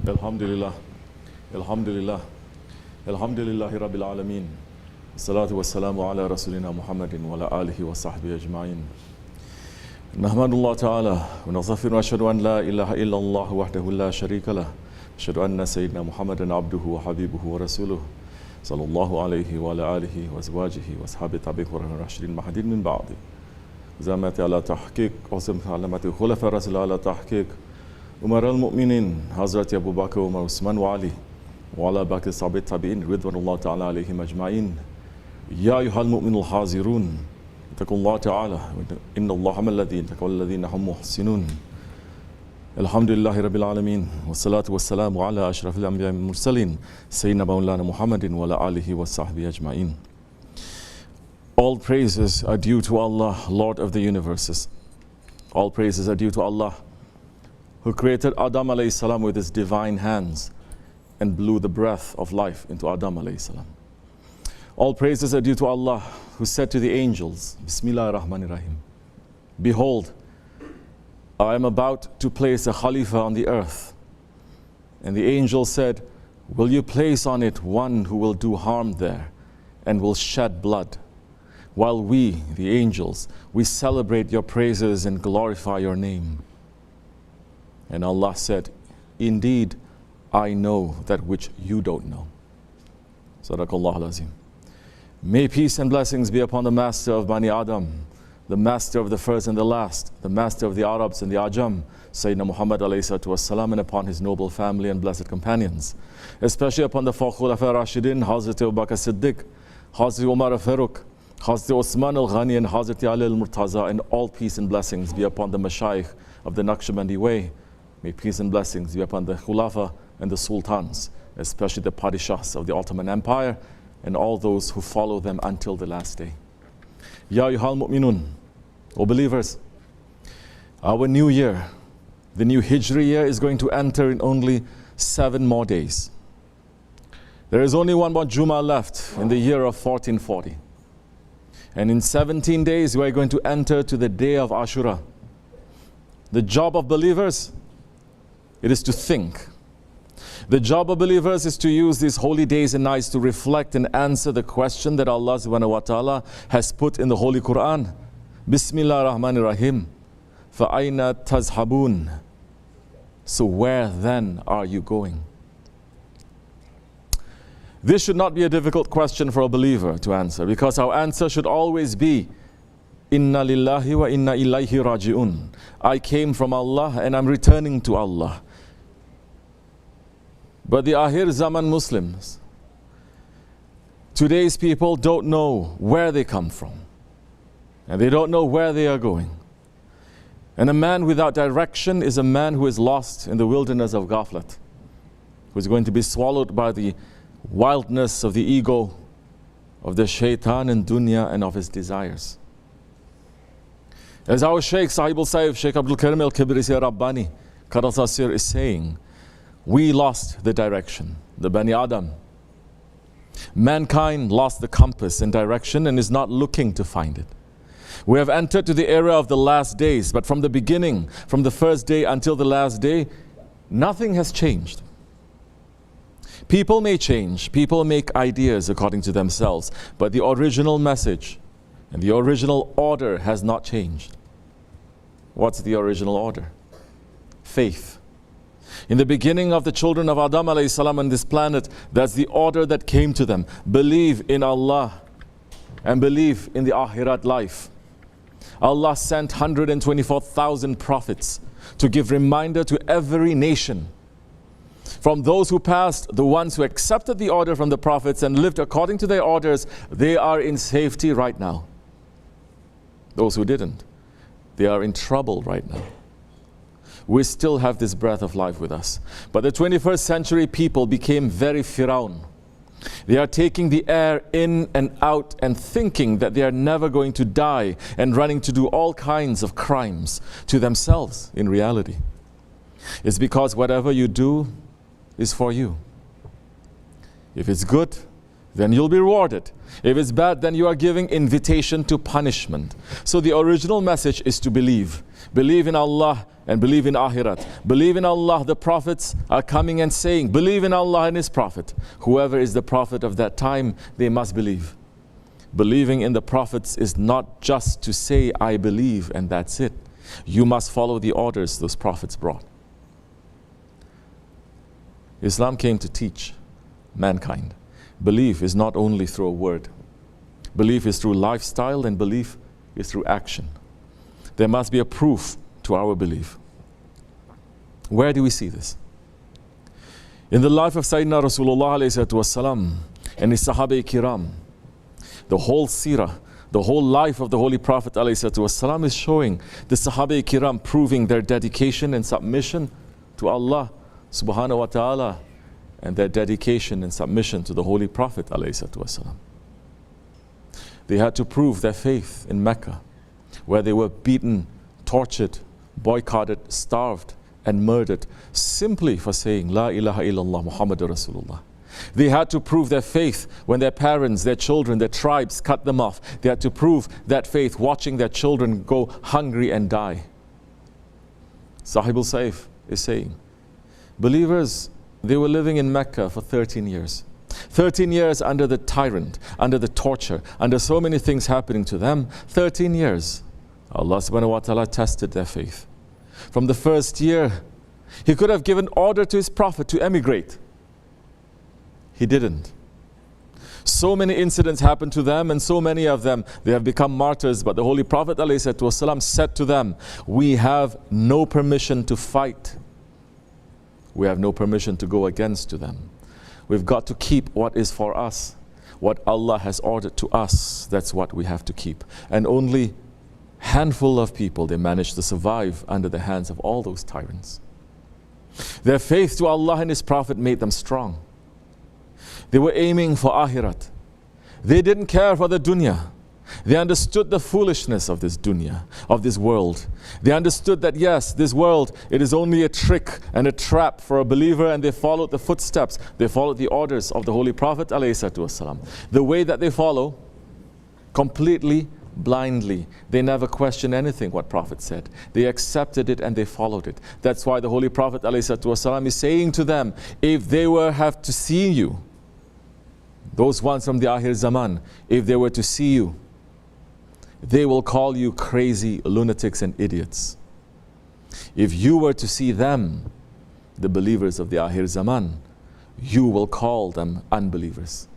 Alhamdulillah, Alhamdulillah, Alhamdulillahi Rabbil Alameen. Salatu wassalamu ala Rasulina Muhammadin wa ala alihi wa sahbihi ajma'in. Nahmadullah ta'ala wa nazafiru wa ashhadu an la ilaha illallah wahdahu la sharika lah. Ashhadu anna Sayyidina Muhammadan abduhu wa habibuhu wa rasuluh. Sallallahu alayhi wa ala alihi wa azwajihi wa ashabi tabi'in wa rashidin mahadin min ba'di. زامت على تحقيق عظم علامات الخلفاء الراشدين على تحقيق أمراء المؤمنين حضرة أبو بكر وعمر وعثمان وعلي وعلى باقي الصحابة التابعين رضوان الله تعالى عليهم أجمعين. يا أيها المؤمنون الحاذرون اتقوا الله تعالى إن الله مع الذين اتقوا والذين هم محسنون. الحمد لله رب العالمين والصلاة والسلام على أشرف الأنبياء والمرسلين سيدنا مولانا محمد وعلى آله وصحبه أجمعين. All praises are due to Allah, Lord of the universes. All praises are due to Allah, who created Adam alayhi salam with his divine hands and blew the breath of life into Adam alayhi salam. All praises are due to Allah, who said to the angels, Bismillah ar-Rahman ar-Rahim, behold, I am about to place a Khalifa on the earth. And the angel said, will you place on it one who will do harm there and will shed blood? While we, the angels, we celebrate your praises and glorify your name. And Allah said, indeed, I know that which you don't know. Sadaqallahu al-Azim. May peace and blessings be upon the master of Bani Adam, the master of the first and the last, the master of the Arabs and the Ajam, Sayyidina Muhammad alayhi salatu wassalam, and upon his noble family and blessed companions, especially upon the four Khulafa Rashidin, Hazrat Abu Bakr Siddiq, Hazrat Umar al-Faruq, Hazrat Osman al-Ghani and Hazrat Ali al-Murtaza, and all peace and blessings be upon the Mashaykh of the Naqshbandi way. May peace and blessings be upon the Khulafa and the Sultans, especially the Padishahs of the Ottoman Empire, and all those who follow them until the last day. Ya ayyuhal mu'minun, O believers, our new year, the new Hijri year, is going to enter in only 7 more days. There is only one more Jummah left in the year of 1440. And in 17 days, we are going to enter to the day of Ashura. The job of believers, it is to think. The job of believers is to use these holy days and nights to reflect and answer the question that Allah subhanahu wa ta'ala has put in the Holy Quran. Bismillah ar-Rahman ar-Rahim. فَأَيْنَ تَذْهَبُونَ. So where then are you going? This should not be a difficult question for a believer to answer, because our answer should always be, Inna lillahi wa inna ilayhi raji'un. I came from Allah and I'm returning to Allah. But the Akhir Zaman Muslims, today's people don't know where they come from. And they don't know where they are going. And a man without direction is a man who is lost in the wilderness of Ghaflat, who is going to be swallowed by the wildness of the ego, of the shaitan and dunya, and of his desires. As our Shaykh Sahib al-Saif, Shaykh Abdul Karim al-Kibrisi Rabbani, Qadasasir, is saying, we lost the direction, the Bani Adam. Mankind lost the compass and direction and is not looking to find it. We have entered to the era of the last days, but from the beginning, from the first day until the last day, nothing has changed. People may change, people make ideas according to themselves, but the original message and the original order has not changed. What's the original order? Faith. In the beginning of the children of Adam alayhi salam on this planet, that's the order that came to them. Believe in Allah and believe in the Akhirat life. Allah sent 124,000 prophets to give reminder to every nation. From those who passed, the ones who accepted the order from the prophets and lived according to their orders, they are in safety right now. Those who didn't, they are in trouble right now. We still have this breath of life with us. But the 21st century people became very Firaun. They are taking the air in and out and thinking that they are never going to die and running to do all kinds of crimes to themselves in reality. It's because whatever you do is for you. If it's good, then you'll be rewarded. If it's bad, then you are giving invitation to punishment. So the original message is to believe. Believe in Allah and believe in Akhirat. Believe in Allah, the prophets are coming and saying, believe in Allah and His Prophet. Whoever is the Prophet of that time, they must believe. Believing in the prophets is not just to say, I believe, and that's it. You must follow the orders those prophets brought. Islam came to teach mankind. Belief is not only through a word. Belief is through lifestyle, and belief is through action. There must be a proof to our belief. Where do we see this? In the life of Sayyidina Rasulullah ﷺ and his Sahaba Kiram, the whole seerah, the whole life of the Holy Prophet ﷺ is showing the Sahaba Kiram proving their dedication and submission to Allah subhanahu wa ta'ala, and their dedication and submission to the Holy Prophet ﷺ. They had to prove their faith in Mecca, where they were beaten, tortured, boycotted, starved, and murdered simply for saying La ilaha illallah Muhammadur Rasulullah. They had to prove their faith when their parents, their children, their tribes cut them off. They had to prove that faith watching their children go hungry and die. Sahib al-Saif is saying, believers, they were living in Mecca for 13 years. 13 years under the tyrant, under the torture, under so many things happening to them. 13 years. Allah subhanahu wa ta'ala tested their faith. From the first year, He could have given order to His Prophet to emigrate. He didn't. So many incidents happened to them, and so many of them, they have become martyrs. But the Holy Prophet ﷺ said to them, we have no permission to fight. We have no permission to go against to them. We've got to keep what is for us. What Allah has ordered to us, that's what we have to keep. And only a handful of people, they managed to survive under the hands of all those tyrants. Their faith to Allah and His Prophet made them strong. They were aiming for Akhirat. They didn't care for the dunya. They understood the foolishness of this dunya, of this world. They understood that yes, this world, it is only a trick and a trap for a believer, and they followed the footsteps. They followed the orders of the Holy Prophet ﷺ. The way that they follow, completely blindly. They never questioned anything what Prophet said. They accepted it and they followed it. That's why the Holy Prophet ﷺ is saying to them, if they have to see you, those ones from the Akhir Zaman, if they were to see you, they will call you crazy, lunatics and idiots. If you were to see them, the believers of the Akhir Zaman, you will call them unbelievers.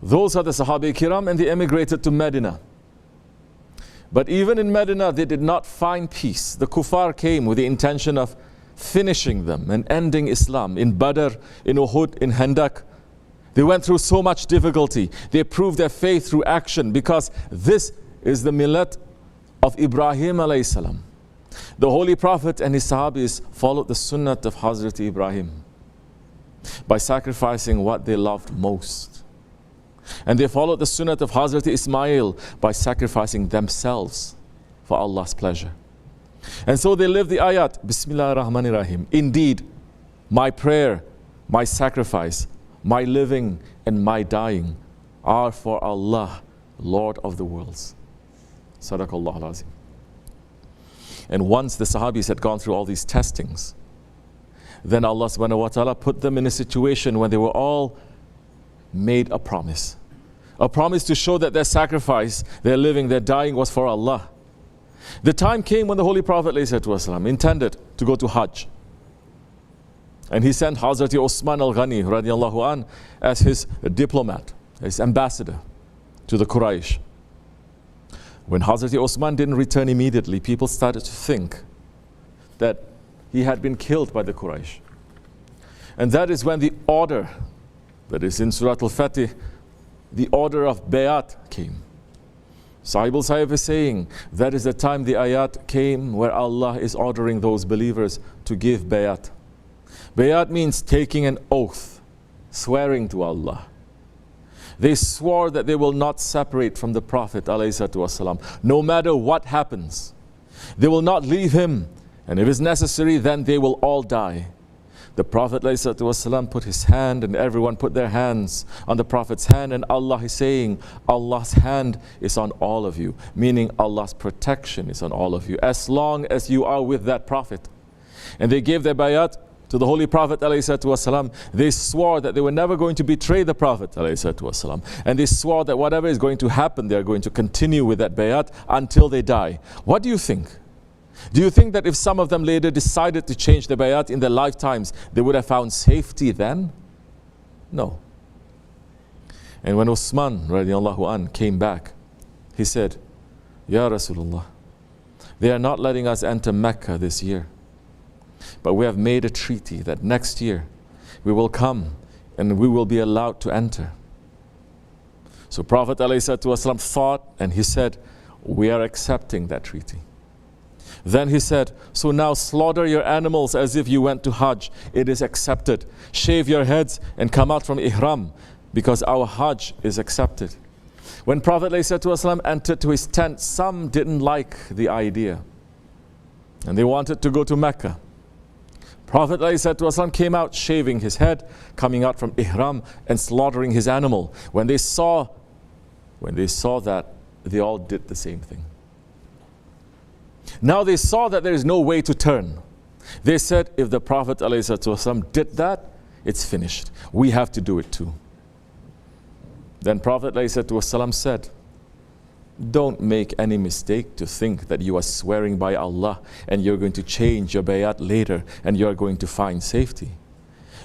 Those are the Sahaba Kiram, and they emigrated to Medina. But even in Medina, they did not find peace. The kuffar came with the intention of finishing them and ending Islam. In Badr, in Uhud, in Handak, they went through so much difficulty. They proved their faith through action, because this is the millet of Ibrahim alayhi salam. The Holy Prophet and his Sahabis followed the sunnah of Hazrat Ibrahim by sacrificing what they loved most. And they followed the sunnah of Hazrat Ismail by sacrificing themselves for Allah's pleasure. And so they lived the ayat, Bismillah ar-Rahman ar-Rahim. Indeed, my prayer, my sacrifice, my living and my dying are for Allah, Lord of the worlds. Sadaqallahu al-Azim. And once the Sahabis had gone through all these testings, then Allah subhanahu wa ta'ala put them in a situation when they were all made a promise. A promise to show that their sacrifice, their living, their dying was for Allah. The time came when the Holy Prophet ﷺ intended to go to Hajj. And he sent Hazrat Osman al-Ghani radiallahu an as his diplomat, his ambassador to the Quraysh. When Hazrat Osman didn't return immediately, people started to think that he had been killed by the Quraysh. And that is when the order, that is in Surah Al-Fatih, the order of Bayat came. Sahib al-Saif is saying, that is the time the ayat came where Allah is ordering those believers to give Bayat. Bayat means taking an oath, swearing to Allah. They swore that they will not separate from the Prophet ﷺ, no matter what happens. They will not leave him, and if it's necessary, then they will all die. The Prophet ﷺ put his hand, and everyone put their hands on the Prophet's hand, and Allah is saying, Allah's hand is on all of you, meaning Allah's protection is on all of you, as long as you are with that Prophet. And they gave their bayat to the Holy Prophet ﷺ. They swore that they were never going to betray the Prophet ﷺ. And they swore that whatever is going to happen, they are going to continue with that bayat until they die. What do you think? Do you think that if some of them later decided to change the bayat in their lifetimes, they would have found safety then? No. And when Uthman radiallahu an came back, he said, Ya Rasulullah, they are not letting us enter Mecca this year, but we have made a treaty that next year we will come and we will be allowed to enter. So Prophet ﷺ thought, and he said, we are accepting that treaty. Then he said, so now slaughter your animals as if you went to Hajj. It is accepted. Shave your heads and come out from Ihram, because our Hajj is accepted. When Prophet ﷺ entered to his tent, some didn't like the idea, and they wanted to go to Mecca. Prophet ﷺ came out shaving his head, coming out from Ihram and slaughtering his animal. When they saw that, they all did the same thing. Now they saw that there is no way to turn. They said, if the Prophet ﷺ did that, it's finished. We have to do it too. Then Prophet ﷺ said, don't make any mistake to think that you are swearing by Allah and you're going to change your bayat later and you're going to find safety.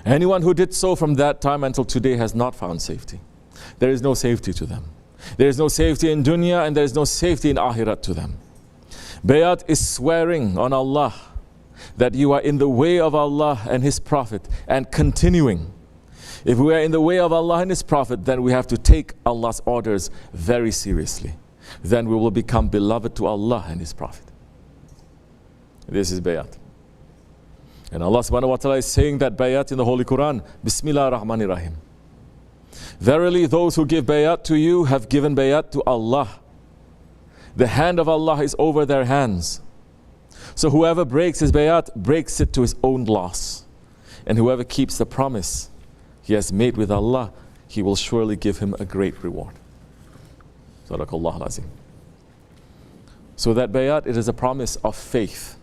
Anyone who did so from that time until today has not found safety. There is no safety to them. There is no safety in dunya, and there is no safety in akhirat to them. Bayat is swearing on Allah that you are in the way of Allah and His Prophet and continuing. If we are in the way of Allah and His Prophet, then we have to take Allah's orders very seriously. Then we will become beloved to Allah and His Prophet. This is bayat. And Allah subhanahu wa ta'ala is saying that bayat in the Holy Quran, Bismillah ar-Rahman ar-Rahim. Verily those who give bayat to you have given bayat to Allah. The hand of Allah is over their hands. So whoever breaks his bayat breaks it to his own loss. And whoever keeps the promise he has made with Allah, He will surely give him a great reward. Sadaqallah al-Azim. So that bayat, it is a promise of faith.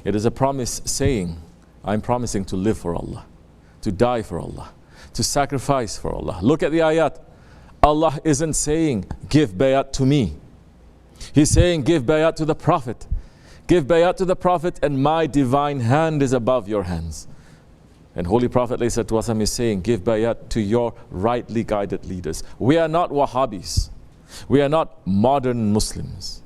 It is a promise saying, I'm promising to live for Allah, to die for Allah, to sacrifice for Allah. Look at the ayat. Allah isn't saying, give bayat to me. He's saying, give bayat to the Prophet. Give bayat to the Prophet, and my divine hand is above your hands. And Holy Prophet ﷺ is saying, give bayat to your rightly guided leaders. We are not Wahhabis. We are not modern Muslims.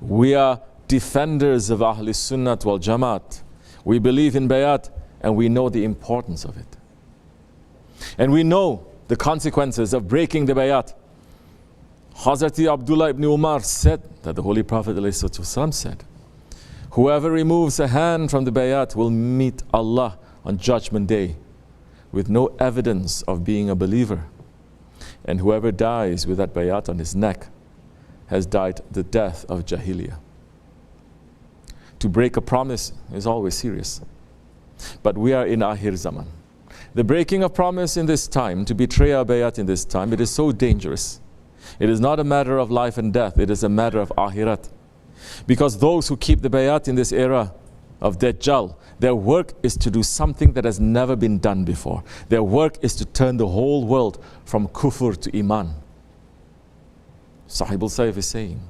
We are defenders of Ahl Sunnat wal Jamaat. We believe in bayat, and we know the importance of it. And we know the consequences of breaking the bayat. Hazrat Abdullah ibn Umar said that the Holy Prophet ﷺ said, whoever removes a hand from the bayat will meet Allah on Judgment Day with no evidence of being a believer. And whoever dies with that bayat on his neck has died the death of Jahiliyyah. To break a promise is always serious. But we are in Akhir Zaman. The breaking of promise in this time, to betray our bayat in this time, it is so dangerous. It is not a matter of life and death, it is a matter of akhirat. Because those who keep the bayat in this era of Dajjal, their work is to do something that has never been done before. Their work is to turn the whole world from kufr to iman. Sahib al-Sayf is saying,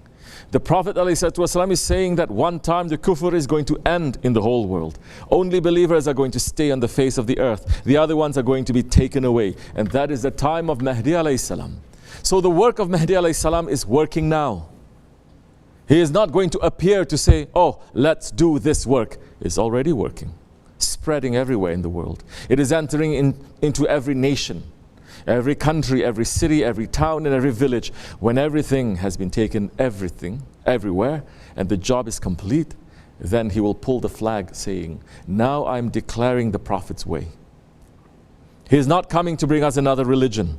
the Prophet ﷺ is saying that one time the kufr is going to end in the whole world. Only believers are going to stay on the face of the earth. The other ones are going to be taken away. And that is the time of Mahdi ﷺ. So the work of Mahdi ﷺ is working now. He is not going to appear to say, oh, let's do this work. It's already working, spreading everywhere in the world. It is entering into every nation, every country, every city, every town, and every village. When everything has been taken, everywhere, and the job is complete, then he will pull the flag saying, now I'm declaring the Prophet's way. He is not coming to bring us another religion.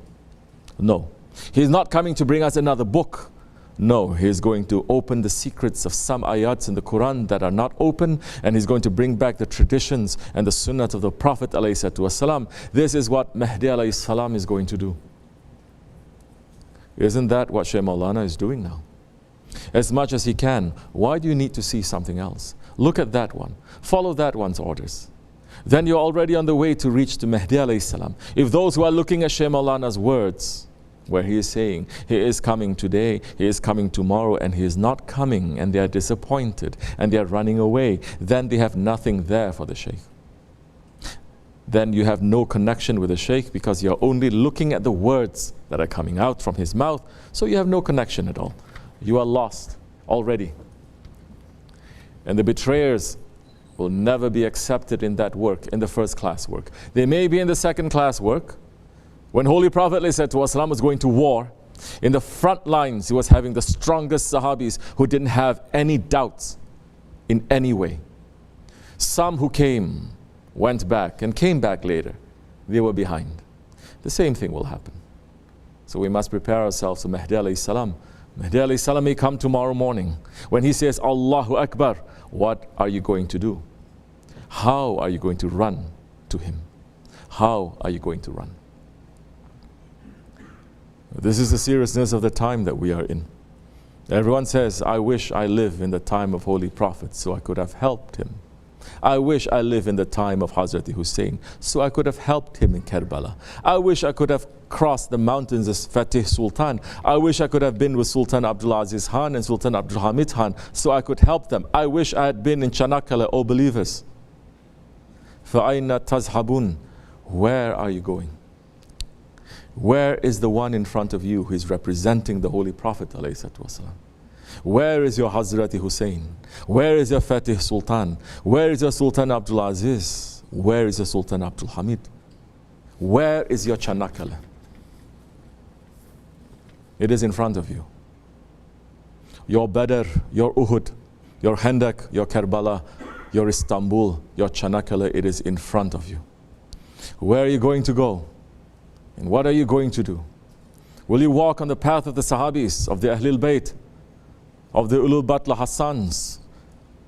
No. He is not coming to bring us another book. No, he is going to open the secrets of some ayats in the Quran that are not open, and he's going to bring back the traditions and the sunnah of the Prophet ﷺ. This is what Mahdi ﷺ is going to do. Isn't that what Shaykh Maulana is doing now? As much as he can. Why do you need to see something else? Look at that one. Follow that one's orders. Then you're already on the way to reach to Mahdi ﷺ. If those who are looking at Shaykh Maulana's words, where he is saying, he is coming today, he is coming tomorrow, and he is not coming, and they are disappointed, and they are running away, then they have nothing there for the Shaykh. Then you have no connection with the Shaykh, because you're only looking at the words that are coming out from his mouth, so you have no connection at all. You are lost already. And the betrayers will never be accepted in that work, in the first class work. They may be in the second class work. When Holy Prophet ﷺ was going to war, in the front lines, he was having the strongest Sahabis who didn't have any doubts in any way. Some who came, went back, and came back later. They were behind. The same thing will happen. So we must prepare ourselves for Mahdi alayhi salam. Mahdi alayhi salam may come tomorrow morning. When he says, Allahu Akbar, what are you going to do? How are you going to run to him? How are you going to run? This is the seriousness of the time that we are in. Everyone says, I wish I live in the time of Holy Prophet so I could have helped him. I wish I live in the time of Hazrat Hussein so I could have helped him in Karbala. I wish I could have crossed the mountains as Fatih Sultan. I wish I could have been with Sultan Abdul Aziz Khan and Sultan Abdul Hamid Khan so I could help them. I wish I had been in Chanakala, O believers. فَأَيْنَ تَذْهَبُونَ? Where are you going? Where is the one in front of you who is representing the Holy Prophet ﷺ? Where is your Hazrat Hussein? Where is your Fatih Sultan? Where is your Sultan Abdul Aziz? Where is your Sultan Abdul Hamid? Where is your Chanakala? It is in front of you. Your Badr, your Uhud, your Handak, your Karbala, your Istanbul, your Chanakala, it is in front of you. Where are you going to go? And what are you going to do? Will you walk on the path of the Sahabis, of the Ahlul Bayt, of the Ulul Batla Hassans?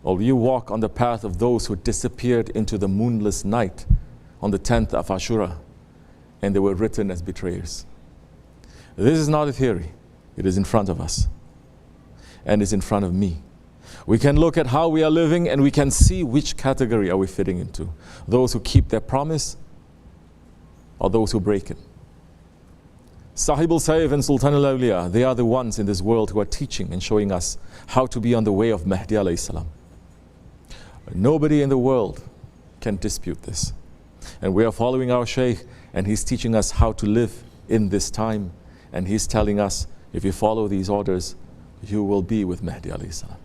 Or will you walk on the path of those who disappeared into the moonless night on the 10th of Ashura, and they were written as betrayers? This is not a theory. It is in front of us. And it's in front of me. We can look at how we are living and we can see which category are we fitting into. Those who keep their promise or those who break it. Sahib al-Sayf and Sultan al-Awliya, they are the ones in this world who are teaching and showing us how to be on the way of Mahdi alayhi salam. Nobody in the world can dispute this. And we are following our Shaykh, and he's teaching us how to live in this time. And he's telling us, if you follow these orders, you will be with Mahdi alayhi salam.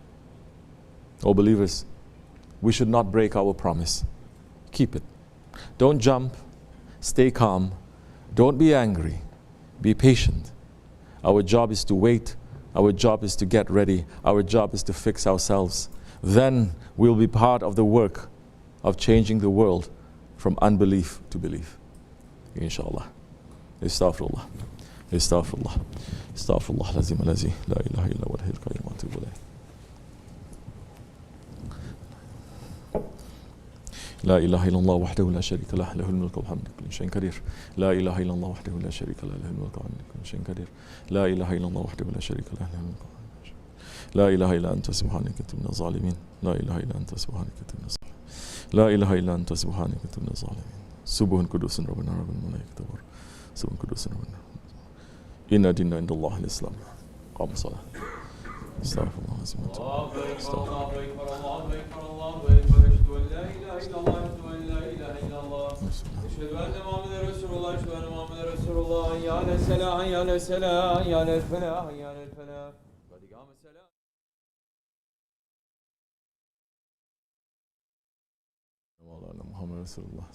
Oh believers, we should not break our promise. Keep it. Don't jump. Stay calm. Don't be angry. Be patient. Our job is to wait. Our job is to get ready. Our job is to fix ourselves. Then we'll be part of the work of changing the world from unbelief to belief. Inshallah. Astaghfirullah. Astaghfirullah. Astaghfirullah. Lazim alazi. La ilaha illa wa lahil qayyum wa atubu ilayh. لا إله إلا الله وحده لا شريك له له الملك والحمد كل شيء قدير لا إله إلا الله وحده لا شريك له له الملك والحمد كل شيء قدير لا إله إلا الله وحده لا شريك له له الملك لا إله إلا أنت سبحانك كنت من الظالمين لا إله إلا أنت سبحانك كنت من الظالمين لا إله إلا أنت سبحانك كنت من الظالمين سبحان قدوس ربنا رب الملائكة سبحان قدوس ربنا إن ديننا عند الله الإسلام قام الصلاة استغفر الله العظيم الله أكبر الله أكبر الله أكبر الله أكبر أشهد أن لا إله إلا الله أشهد أن لا إله إلا الله أشهد أن محمدا رسول الله أشهد أن محمدا رسول الله حي على الصلاة حي على الصلاة حي على الفلاح حي على الفلاح قد قام الصلاة مولانا محمد رسول الله